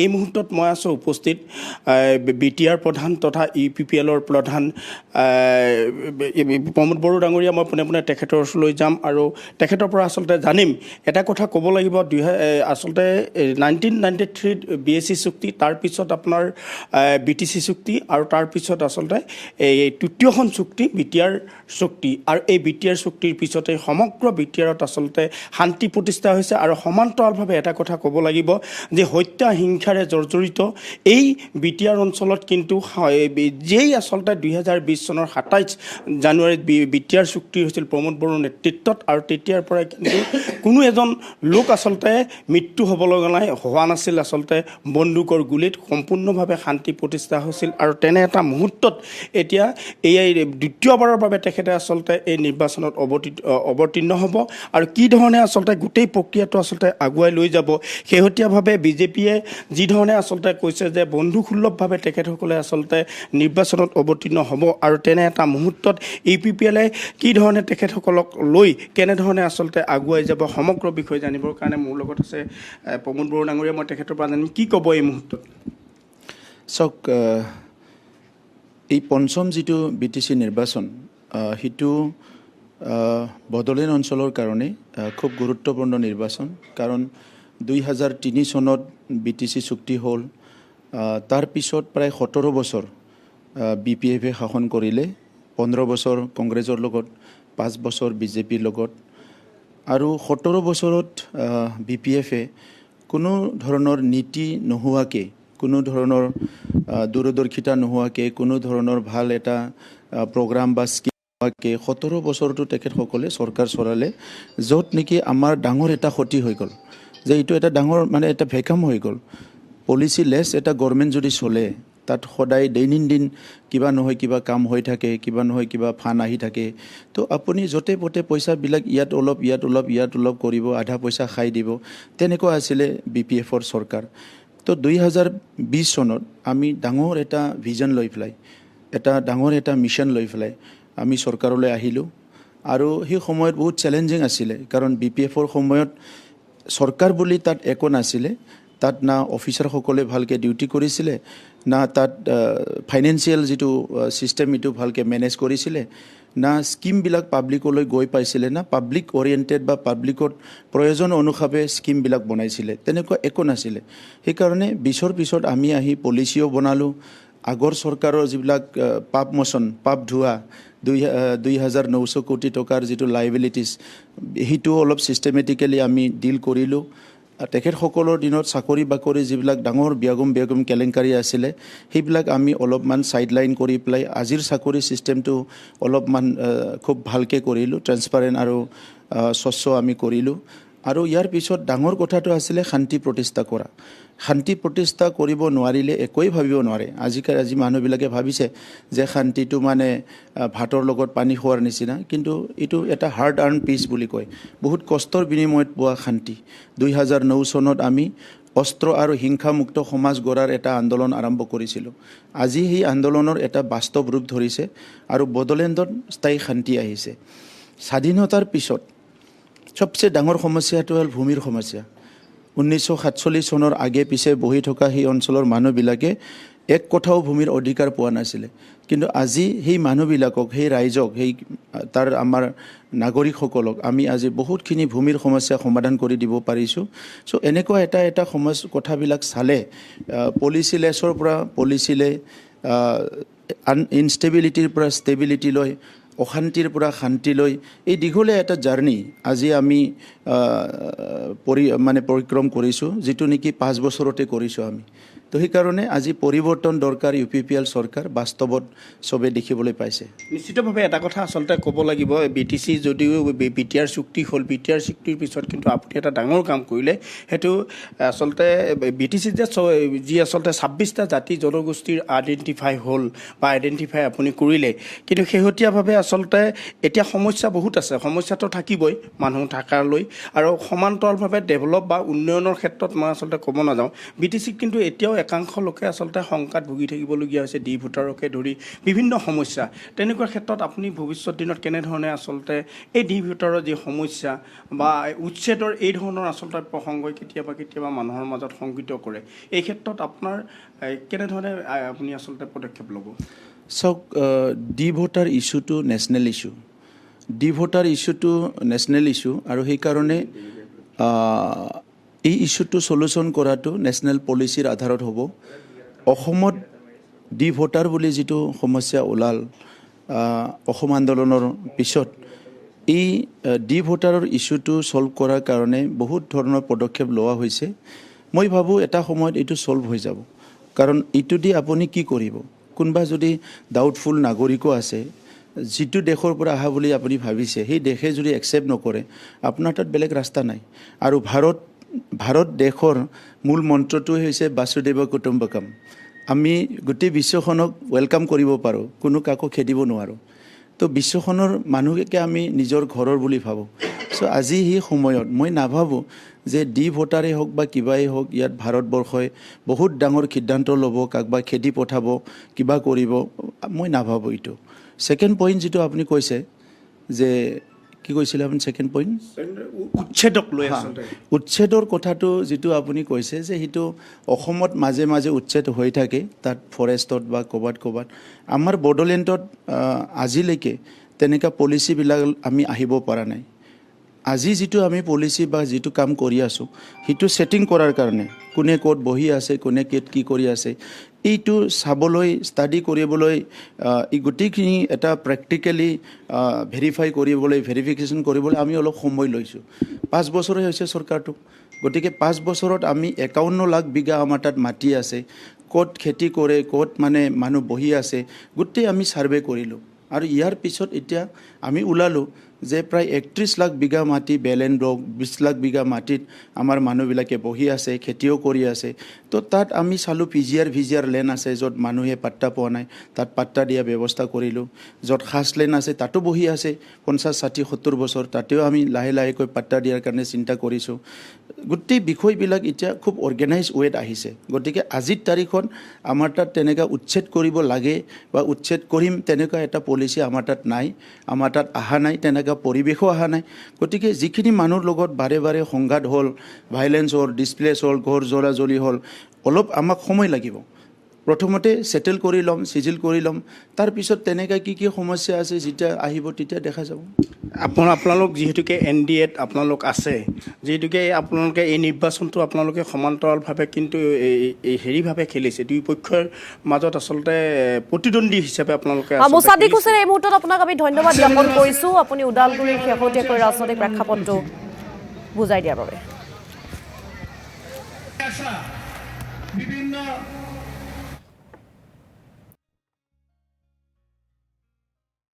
এই মুহূৰ্তত মই আছোঁ উপস্থিত BTR প্ৰধান তথা UPPLৰ প্ৰধান প্ৰমোদ বড়ো ডাঙৰীয়া। মই পোনে পোনে তেখেতৰ ওচৰলৈ যাম আৰু তেখেতৰ পৰা আচলতে জানিম। এটা কথা ক'ব লাগিব, আচলতে 1993 BSc চুক্তি, তাৰপিছত আপোনাৰ BTC চুক্তি আৰু তাৰপিছত আচলতে এই তৃতীয়খন চুক্তি BTR চুক্তি। আৰু এই BTR চুক্তিৰ পিছতে সমগ্ৰ BTRত আচলতে শান্তি প্ৰতিষ্ঠা হৈছে। আৰু সমান্তৰালভাৱে এটা কথা ক'ব লাগিব যে হত্যা হিংসাৰে জৰ্জৰিত এই BTR অঞ্চলত কিন্তু যেই আচলতে 2020 চনৰ 27 জানুৱাৰীত BTR চুক্তি হৈছিল প্ৰমোদ বড়োৰ নেতৃত্বত, আৰু তেতিয়াৰ পৰাই কিন্তু কোনো এজন লোক আচলতে মৃত্যু হ'বলৈ হোৱা নাছিল আচলতে বন্দুকৰ গুলীত। সম্পূৰ্ণভাৱে শান্তি প্ৰতিষ্ঠা হৈছিল। আৰু তেনে এটা মুহূৰ্তত এতিয়া এই দ্বিতীয়বাৰৰ বাবে তেখেতে আচলতে এই নিৰ্বাচনত অৱতীৰ্ণ হ'ব। আৰু কি ধৰণে আচলতে গোটেই প্ৰক্ৰিয়াটো আচলতে আগুৱাই লৈ যাব, শেহতীয়াভাৱে BJPয়ে যি ধৰণে আচলতে কৈছে যে বন্ধুসুলভভাৱে তেখেতসকলে আচলতে নিৰ্বাচনত অৱতীৰ্ণ হ'ব। আৰু তেনে এটা মুহূৰ্তত UPPLে কি ধৰণে তেখেতসকলক লৈ কেনেধৰণে আচলতে আগুৱাই যাব, সমগ্ৰ বিষয় জানিবৰ কাৰণে মোৰ লগত আছে প্ৰমোদ বড়ো ডাঙৰীয়া। মই তেখেতৰ পৰা জানিম কি ক'ব এই মুহূৰ্তত। চাওক, এই পঞ্চম যিটো BTC নিৰ্বাচন, সেইটো বড়োলেণ্ড অঞ্চলৰ কাৰণে খুব গুৰুত্বপূৰ্ণ নিৰ্বাচন। কাৰণ 2003 চনত BTC চুক্তি হ'ল। তাৰপিছত প্ৰায় 17 বছৰ BPFে শাসন কৰিলে, 15 বছৰ কংগ্ৰেছৰ লগত, 5 বছৰ BJPৰ লগত। আৰু 17 বছৰত BPFে কোনো ধৰণৰ নীতি নোহোৱাকৈ, কোনো ধৰণৰ দূৰদৰ্শিতা নোহোৱাকৈ, কোনো ধৰণৰ ভাল এটা প্ৰগ্ৰাম বা স্কিম নোহোৱাকৈ 17 বছৰতো তেখেতসকলে চৰকাৰ চলালে, য'ত নেকি আমাৰ ডাঙৰ এটা ক্ষতি হৈ গ'ল। যে এইটো এটা ডাঙৰ এটা ভেকাম হৈ গ'ল। পলিচি লেছ এটা গভৰ্ণমেণ্ট যদি চলে, তাত সদায় দৈনন্দিন কিবা নহয় কিবা কাম হৈ থাকে, কিবা নহয় কিবা ফাণ্ড আহি থাকে। তো আপুনি য'তে প'তে পইচাবিলাক ইয়াত অলপ ইয়াত অলপ ইয়াত অলপ কৰিব, আধা পইচা খাই দিব, তেনেকুৱা আছিলে BPFৰ চৰকাৰ। তো 2020 চনত আমি ডাঙৰ এটা ভিজন লৈ পেলাই, এটা ডাঙৰ এটা মিছন লৈ পেলাই আমি চৰকাৰলৈ আহিলোঁ। আৰু সেই সময়ত বহুত চেলেঞ্জিং আছিলে, কাৰণ BPFৰ সময়ত চৰকাৰ বুলি তাত একো নাছিলে। তাত না অফিচাৰসকলে ভালকৈ ডিউটি কৰিছিলে, না তাত ফাইনেন্সিয়েল যিটো ছিষ্টেম এইটো ভালকৈ মেনেজ কৰিছিলে, না স্কিমবিলাক পাব্লিকলৈ গৈ পাইছিলে, না পাব্লিক অৰিয়েণ্টেড বা পাব্লিকত প্ৰয়োজন অনুসাৰে স্কিমবিলাক বনাইছিলে, তেনেকুৱা একো নাছিলে। সেইকাৰণে 20ৰ পিছত আমি আহি পলিচিও বনালোঁ। আগৰ চৰকাৰৰ যিবিলাক পাপ ধোৱা 2,900 কোটি টকাৰ যিটো লাইবিলিটিছ, সেইটো অলপ ছিষ্টেমেটিকেলি আমি ডিল কৰিলোঁ। তেখেতসকলৰ দিনত চাকৰি বাকৰি যিবিলাক ডাঙৰ বেগম কেলেংকাৰী আছিলে, সেইবিলাক আমি অলপমান ছাইডলাইন কৰি পেলাই আজিৰ চাকৰি ছিষ্টেমটো অলপমান খুব ভালকৈ কৰিলোঁ, ট্ৰেন্সপাৰেণ্ট আৰু স্বচ্ছ আমি কৰিলোঁ। আৰু ইয়াৰ পিছত ডাঙৰ কথাটো আছিলে শান্তি প্ৰতিষ্ঠা কৰা। শান্তি প্ৰতিষ্ঠা কৰিব নোৱাৰিলে একোৱেই ভাবিব নোৱাৰে। আজি মানুহবিলাকে ভাবিছে যে শান্তিটো ভাতৰ লগত পানী খোৱাৰ নিচিনা, কিন্তু এইটো এটা হাৰ্ড আৰ্ণ পিচ বুলি কয়, বহুত কষ্টৰ বিনিময়ত পোৱা শান্তি। 2009 চনত আমি অস্ত্ৰ আৰু হিংসামুক্ত সমাজ গঢ়াৰ এটা আন্দোলন আৰম্ভ কৰিছিলোঁ। আজি সেই আন্দোলনৰ এটা বাস্তৱ ৰূপ ধৰিছে আৰু বড়োলেণ্ডত স্থায়ী শান্তি আহিছে। স্বাধীনতাৰ পিছত সবচে ডাঙৰ সমস্যাটো হ'ল ভূমিৰ সমস্যা। 1947 চনৰ আগে পিছে বহি থকা সেই অঞ্চলৰ মানুহবিলাকে এক কথাও ভূমিৰ অধিকাৰ পোৱা নাছিলে। কিন্তু আজি সেই মানুহবিলাকক, সেই ৰাইজক, তাৰ আমাৰ নাগৰিকসকলক আমি আজি বহুতখিনি ভূমিৰ সমস্যা সমাধান কৰি দিব পাৰিছোঁ। চ' এনেকুৱা এটা কথাবিলাক চালে পলিচি লেছৰ পৰা পলিচিলৈ, ইনষ্টেবিলিটিৰ পৰা ষ্টেবিলিটিলৈ, অশান্তিৰ পৰা শান্তিলৈ এই দীঘলীয়া এটা জাৰ্ণি আজি আমি পৰিক্ৰম কৰিছোঁ, যিটো নেকি 5 বছৰতে কৰিছোঁ আমি। তো সেইকাৰণে আজি পৰিৱৰ্তন দৰকাৰ। UPPL চৰকাৰ বাস্তৱত চবে দেখিবলৈ পাইছে। নিশ্চিতভাৱে এটা কথা আচলতে ক'ব লাগিব, BTC যদিও BTR চুক্তি হ'ল, BTR চুক্তিৰ পিছত কিন্তু আপুনি এটা ডাঙৰ কাম কৰিলে। সেইটো আচলতে BTC যি আচলতে 26টা জাতি জনগোষ্ঠীৰ আইডেণ্টিফাই হ'ল বা আইডেণ্টিফাই আপুনি কৰিলে, কিন্তু শেহতীয়াভাৱে আচলতে এতিয়া সমস্যা বহুত আছে। সমস্যাটো থাকিবই মানুহ থকালৈ, আৰু সমান্তৰালভাৱে ডেভেলপ বা উন্নয়নৰ ক্ষেত্ৰত মই আচলতে ক'ব নাযাওঁ, BTC কিন্তু এতিয়াও একাংশ লোকে আচলতে শংকাত ভুগি থাকিবলগীয়া হৈছে ডি ভোটাৰকে ধৰি বিভিন্ন সমস্যা তেনেকুৱা ক্ষেত্ৰত আপুনি ভৱিষ্যত দিনত কেনেধৰণে আচলতে এই ডি ভোটাৰৰ যি সমস্যা বা উচ্ছেদৰ এই ধৰণৰ আচলতে প্ৰসংগই কেতিয়াবা মানুহৰ মাজত সংকিত কৰে এই ক্ষেত্ৰত আপোনাৰ কেনেধৰণে আপুনি আচলতে পদক্ষেপ ল'ব চাওক ডি ভোটাৰ ইছ্যুটো নেশ্যনেল ইছ্যু ডি ভোটাৰ ইছ্যুটো নেশ্যনেল ইছ্যু আৰু সেইকাৰণে এই ইছ্যুটো সলিউশ্যন কৰাটো নেশ্যনেল পলিচিৰ আধাৰত হ'ব অসমত ডি ভোটাৰ বুলি যিটো সমস্যা ওলাল অসম আন্দোলনৰ পিছত এই ডি ভোটাৰৰ ইছ্যুটো সলভ কৰাৰ কাৰণে বহুত ধৰণৰ পদক্ষেপ লোৱা হৈছে মই ভাবোঁ এটা সময়ত এইটো সলভ হৈ যাব কাৰণ এইটো দি আপুনি কি কৰিব কোনোবা যদি ডাউটফুল নাগৰিকো আছে যিটো দেশৰ পৰা অহা বুলি আপুনি ভাবিছে সেই দেশে যদি একচেপ্ট নকৰে আপোনাৰ তাত বেলেগ ৰাস্তা নাই আৰু ভাৰত দেশৰ মূল মন্ত্ৰটোৱে হৈছে বাসুদেৱ কুটুম্বকম আমি গোটেই বিশ্বখনক ৱেলকাম কৰিব পাৰোঁ কোনো কাকো খেদিব নোৱাৰোঁ তো বিশ্বখনৰ মানুহকে আমি নিজৰ ঘৰৰ বুলি ভাবোঁ চ' আজি সেই সময়ত মই নাভাবোঁ যে ডি ভোটাৰেই হওক বা কিবাই হওক ইয়াত ভাৰতবৰ্ষই বহুত ডাঙৰ সিদ্ধান্ত ল'ব কাকবা খেদি পঠাব কিবা কৰিব মই নাভাবোঁ এইটো ছেকেণ্ড পইণ্ট যিটো আপুনি কৈছে যে কি কৈছিলে আপুনি ছেকেণ্ড পইণ্ট উচ্ছেদক লৈ আচলতে উচ্ছেদৰ কথাটো যিটো আপুনি কৈছে যে সেইটো অসমত মাজে মাজে উচ্ছেদ হৈ থাকে তাত ফৰেষ্টত বা ক'ৰবাত আমাৰ বড়োলেণ্ডত আজিলৈকে তেনেকুৱা পলিচিবিলাক আমি আহিব পৰা নাই আজি যিটো আমি পলিচি বা যিটো কাম কৰি আছোঁ সেইটো ছেটিং কৰাৰ কাৰণে কোনে ক'ত বহি আছে কোনে ক'ত কি কৰি আছে এইটো চাবলৈ ষ্টাডি কৰিবলৈ এই গোটেইখিনি এটা প্ৰেক্টিকেলি ভেৰিফিকেশ্যন কৰিবলৈ আমি অলপ সময় লৈছোঁ 5 বছৰে হৈছে চৰকাৰটো গতিকে 5 বছৰত আমি 51 লাখ বিঘা আমাৰ তাত মাটি আছে ক'ত খেতি কৰে ক'ত মানে মানুহ বহি আছে গোটেই আমি ছাৰ্ভে কৰিলোঁ আৰু ইয়াৰ পিছত এতিয়া আমি ওলালোঁ যে প্ৰায় 31 লাখ বিঘা মাটি বেলেণ্ড ব্লক 20 লাখ বিঘা মাটিত আমাৰ মানুহবিলাকে বহি আছে খেতিও কৰি আছে তো তাত আমি চালোঁ ভিজিআৰ লেণ্ড আছে য'ত মানুহে পাত্তা পোৱা নাই তাত পাত্তা দিয়া ব্যৱস্থা কৰিলোঁ য'ত খাছ লেণ্ড আছে তাতো বহি আছে 50 60 70 বছৰ তাতেও আমি লাহেকৈ পাত্তা দিয়াৰ কাৰণে চিন্তা কৰিছোঁ গোটেই বিষয়বিলাক এতিয়া খুব অৰ্গেনাইজ ৱেত আহিছে গতিকে আজিৰ তাৰিখত আমাৰ তাত তেনেকুৱা উচ্ছেদ কৰিব লাগে বা উচ্ছেদ কৰিম তেনেকুৱা এটা পলিচি আমাৰ তাত নাই আমাৰ তাত অহা নাই তেনেকুৱা পৰিৱেশো অহা নাই গতিকে যিখিনি মানুহৰ লগত বাৰে সংঘাত হ'ল ভাইলেঞ্চ হ'ল ডিছপ্লেচ হ'ল ঘৰ জ্বলি হ'ল অলপ আমাক সময় লাগিব প্ৰথমতে সেটেল কৰি ল'ম চিজিল কৰি ল'ম তাৰপিছত তেনেকৈ কি সমস্যা আছে যেতিয়া আহিব তেতিয়া দেখা যাব আপোনালোক যিহেতুকে NDAত আপোনালোক আছে যিহেতুকে আপোনালোকে এই নিৰ্বাচনটো আপোনালোকে সমান্তৰালভাৱে কিন্তু এই হেৰিভাৱে খেলিছে দুই পক্ষৰ মাজত আচলতে প্ৰতিদ্বন্দ্বী হিচাপে আপোনালোকে মুছাদ্দিক হুছেইন এই মুহূৰ্তত আপোনাক আমি ধন্যবাদ জ্ঞাপন কৰিছোঁ আপুনি ওদালগুৰিৰ শেহতীয়াকৈ ৰাজনৈতিক প্ৰেক্ষাপটটো বুজাই দিয়াৰ বাবে